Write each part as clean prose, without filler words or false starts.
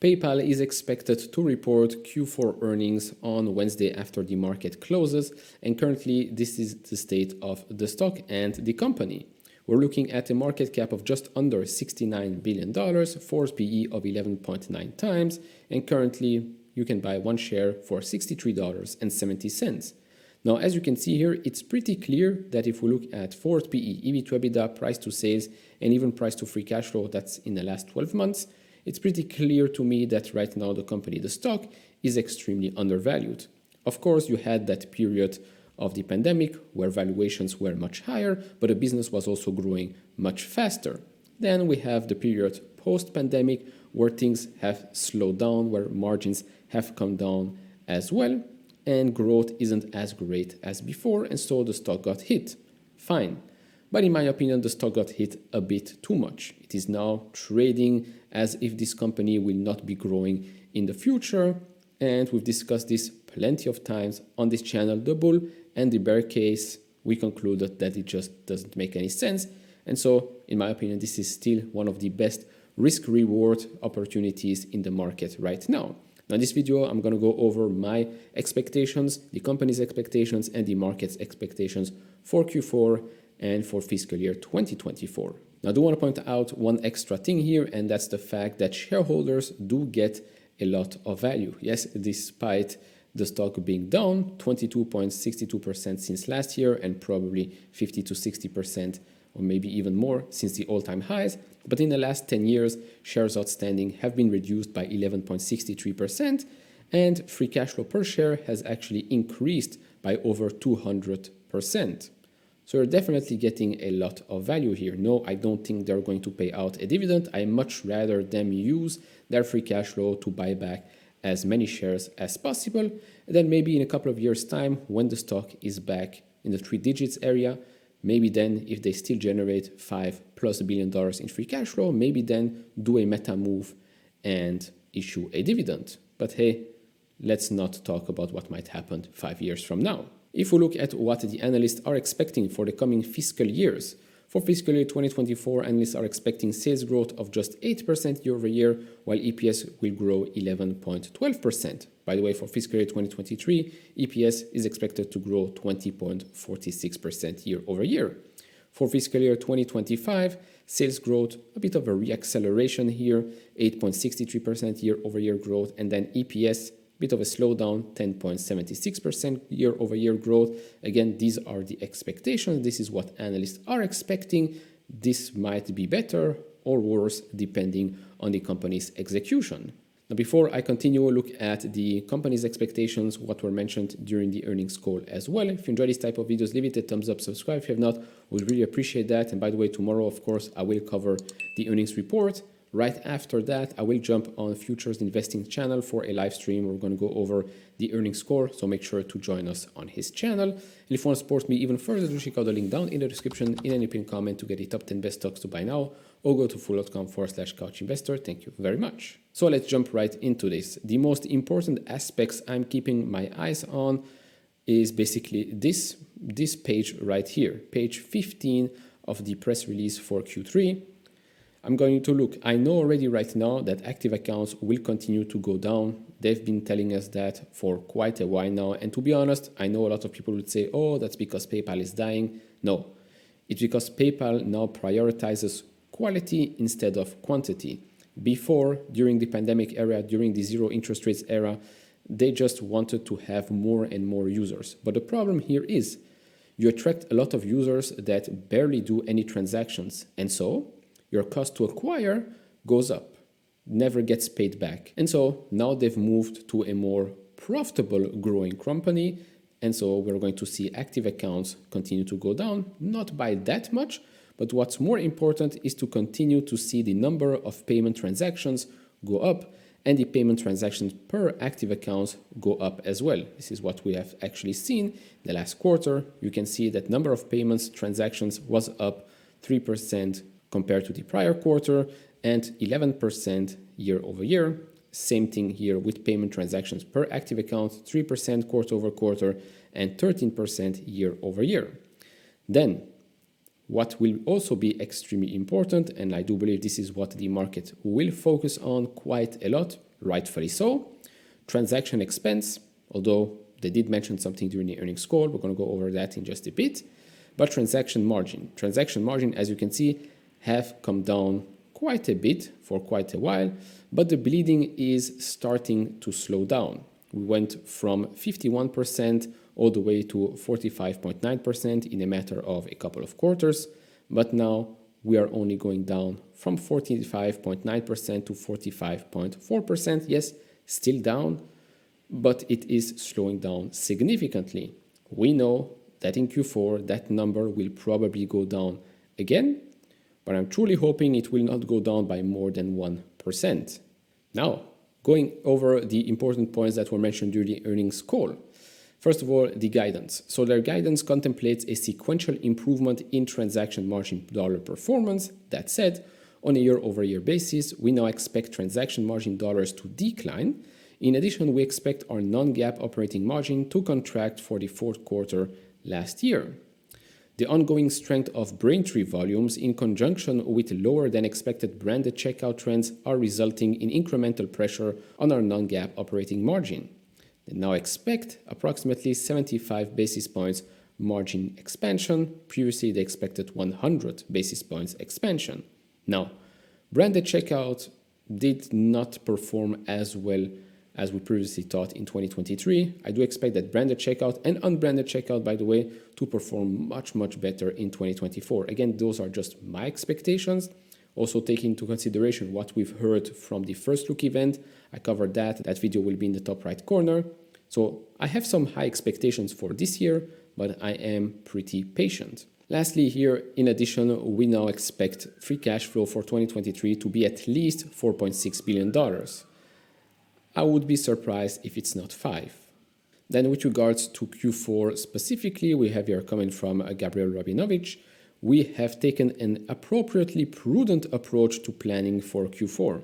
PayPal is expected to report Q4 earnings on Wednesday after the market closes, and currently this is the state of the stock and the company. We're looking at a market cap of just under $69 billion, forward PE of 11.9 times, and currently you can buy one share for $63.70. Now, as you can see here, it's pretty clear that if we look at forward PE, EV to EBITDA, price to sales, and even price to free cash flow that's in the last 12 months, it's pretty clear to me that right now the company, the stock, is extremely undervalued. Of course, you had that period of the pandemic where valuations were much higher, but the business was also growing much faster. Then we have the period post-pandemic where things have slowed down, where margins have come down as well, and growth isn't as great as before, and so the stock got hit. Fine. But in my opinion, the stock got hit a bit too much. It is now trading as if this company will not be growing in the future. And we've discussed this plenty of times on this channel, the bull and the bear case. We concluded that it just doesn't make any sense. And so, in my opinion, this is still one of the best risk-reward opportunities in the market right now. Now, in this video, I'm going to go over my expectations, the company's expectations, and the market's expectations for Q4 and for fiscal year 2024. Now, I do want to point out one extra thing here, and that's the fact that shareholders do get a lot of value. Yes, despite the stock being down 22.62% since last year and probably 50 to 60% or maybe even more since the all-time highs. But in the last 10 years, shares outstanding have been reduced by 11.63%, and free cash flow per share has actually increased by over 200%. So you're definitely getting a lot of value here. No, I don't think they're going to pay out a dividend. I much rather them use their free cash flow to buy back as many shares as possible. And then maybe in a couple of years' time, when the stock is back in the 3 digits area, maybe then if they still generate $5+ billion in free cash flow, maybe then do a meta move and issue a dividend. But hey, let's not talk about what might happen 5 years from now. If we look at what the analysts are expecting for the coming fiscal years, for fiscal year 2024, analysts are expecting sales growth of just 8% year over year, while EPS will grow 11.12%. By the way, for fiscal year 2023, EPS is expected to grow 20.46% year over year. For fiscal year 2025, sales growth, a bit of a reacceleration here, 8.63% year over year growth, and then EPS, bit of a slowdown, 10.76% year over year growth. Again, these are the expectations. This is what analysts are expecting. This might be better or worse depending on the company's execution. Now, before I continue, look at the company's expectations, what were mentioned during the earnings call as well. If you enjoy this type of videos, leave it a thumbs up, subscribe if you have not. We'd really appreciate that. And by the way, tomorrow, of course, I will cover the earnings report. Right after that, I will jump on Futures Investing channel for a live stream. We're going to go over the earnings score, so make sure to join us on his channel. And if you want to support me even further, do check out the link down in the description in any pinned comment to get the top 10 best stocks to buy now, or go to full.com/couchinvestor. Thank you very much. So let's jump right into this. The most important aspects I'm keeping my eyes on is basically this page right here, page 15 of the press release for Q3. I'm going to look. I know already right now that active accounts will continue to go down. They've been telling us that for quite a while now. And to be honest, I know a lot of people would say, oh, that's because PayPal is dying. No, it's because PayPal now prioritizes quality instead of quantity. Before, during the pandemic era, during the zero interest rates era, they just wanted to have more and more users. But the problem here is you attract a lot of users that barely do any transactions. And so your cost to acquire goes up, never gets paid back. And so now they've moved to a more profitable growing company. And so we're going to see active accounts continue to go down, not by that much, but what's more important is to continue to see the number of payment transactions go up and the payment transactions per active accounts go up as well. This is what we have actually seen the last quarter. You can see that number of payments transactions was up 3% compared to the prior quarter and 11% year over year. Same thing here with payment transactions per active account, 3% quarter over quarter and 13% year over year. Then what will also be extremely important, and I do believe this is what the market will focus on quite a lot, rightfully so. Transaction expense, although they did mention something during the earnings call, we're going to go over that in just a bit. But transaction margin, as you can see, have come down quite a bit for quite a while, but the bleeding is starting to slow down. We went from 51% all the way to 45.9% in a matter of a couple of quarters, but now we are only going down from 45.9% to 45.4%. Yes, still down, but it is slowing down significantly. We know that in Q4, that number will probably go down again, but I'm truly hoping it will not go down by more than 1%. Now, going over the important points that were mentioned during the earnings call. First of all, the guidance. So their guidance contemplates a sequential improvement in transaction margin dollar performance. That said, on a year-over-year basis, we now expect transaction margin dollars to decline. In addition, we expect our non-GAAP operating margin to contract for the fourth quarter last year. The ongoing strength of Braintree volumes in conjunction with lower than expected branded checkout trends are resulting in incremental pressure on our non-GAAP operating margin. They now expect approximately 75 basis points margin expansion. Previously, they expected 100 basis points expansion. Now, branded checkout did not perform as well as we previously thought in 2023. I do expect that branded checkout and unbranded checkout, by the way, to perform much, much better in 2024. Again, those are just my expectations. Also taking into consideration what we've heard from the First Look event. I covered that. That video will be in the top right corner. So I have some high expectations for this year, but I am pretty patient. Lastly here, in addition, we now expect free cash flow for 2023 to be at least $4.6 billion. I would be surprised if it's not 5. Then with regards to Q4 specifically, we have here coming from Gabriel Rabinovich. We have taken an appropriately prudent approach to planning for Q4.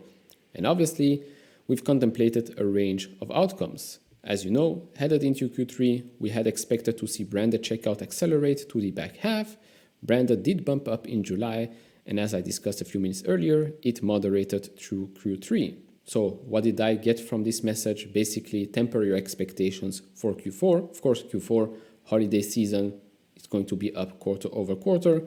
And obviously, we've contemplated a range of outcomes. As you know, headed into Q3, we had expected to see branded checkout accelerate to the back half. Branded did bump up in July, and as I discussed a few minutes earlier, it moderated through Q3. So what did I get from this message? Basically, temper your expectations for Q4. Of course, Q4 holiday season is going to be up quarter over quarter,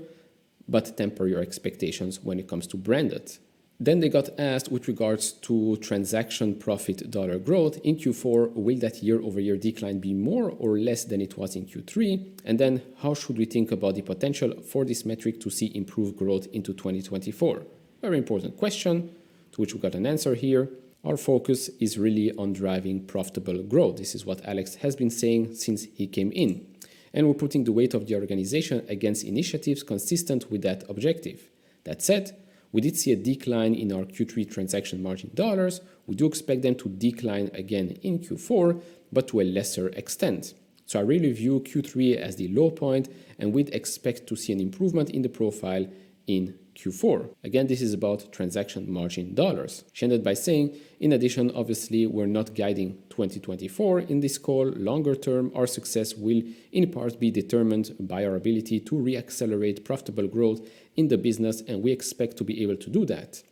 but temper your expectations when it comes to branded. Then they got asked with regards to transaction profit dollar growth in Q4, will that year-over-year decline be more or less than it was in Q3? And then how should we think about the potential for this metric to see improved growth into 2024? Very important question, to which we got an answer here. Our focus is really on driving profitable growth. This is what Alex has been saying since he came in. And we're putting the weight of the organization against initiatives consistent with that objective. That said, we did see a decline in our Q3 transaction margin dollars. We do expect them to decline again in Q4, but to a lesser extent. So I really view Q3 as the low point, and we'd expect to see an improvement in the profile in Q4. Again, this is about transaction margin dollars. She ended by saying, in addition, obviously, we're not guiding 2024 in this call. Longer term, our success will in part be determined by our ability to reaccelerate profitable growth in the business, and we expect to be able to do that.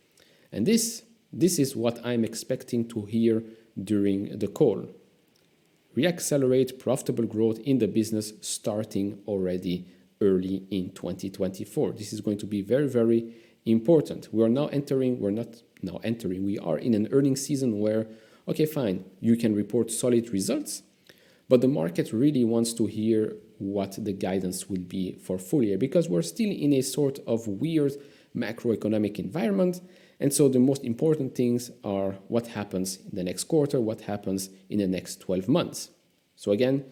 And this is what I'm expecting to hear during the call. Reaccelerate profitable growth in the business starting already early in 2024. This is going to be very, very important. We are in an earnings season where, okay, fine, you can report solid results, but the market really wants to hear what the guidance will be for full year, because we're still in a sort of weird macroeconomic environment. And so the most important things are what happens in the next quarter, what happens in the next 12 months. So again,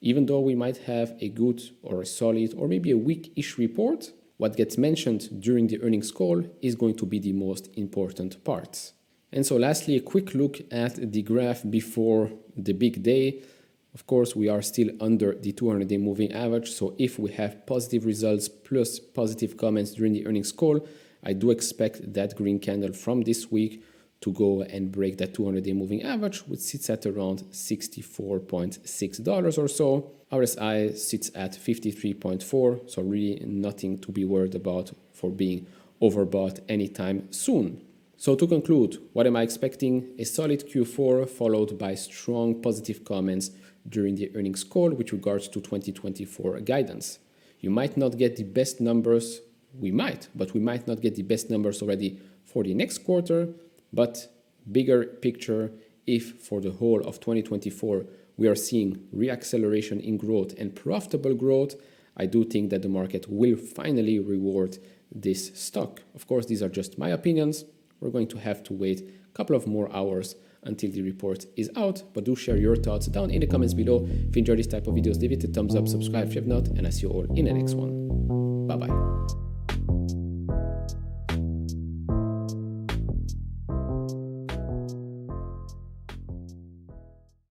even though we might have a good or a solid or maybe a weak-ish report, what gets mentioned during the earnings call is going to be the most important part. And so lastly, a quick look at the graph before the big day. Of course, we are still under the 200-day moving average. So if we have positive results plus positive comments during the earnings call, I do expect that green candle from this week to go and break that 200-day moving average, which sits at around $64.6 or so. RSI sits at 53.4, so really nothing to be worried about for being overbought anytime soon. So to conclude, what am I expecting? A solid Q4 followed by strong positive comments during the earnings call with regards to 2024 guidance. You might not get the best numbers, we might not get the best numbers already for the next quarter, but bigger picture, if for the whole of 2024 we are seeing reacceleration in growth and profitable growth, I do think that the market will finally reward this stock. Of course, these are just my opinions. We're going to have to wait a couple of more hours until the report is out, but do share your thoughts down in the comments below. If you enjoy this type of videos, leave it a thumbs up, subscribe if you have not, and I see you all in the next one. Bye-bye.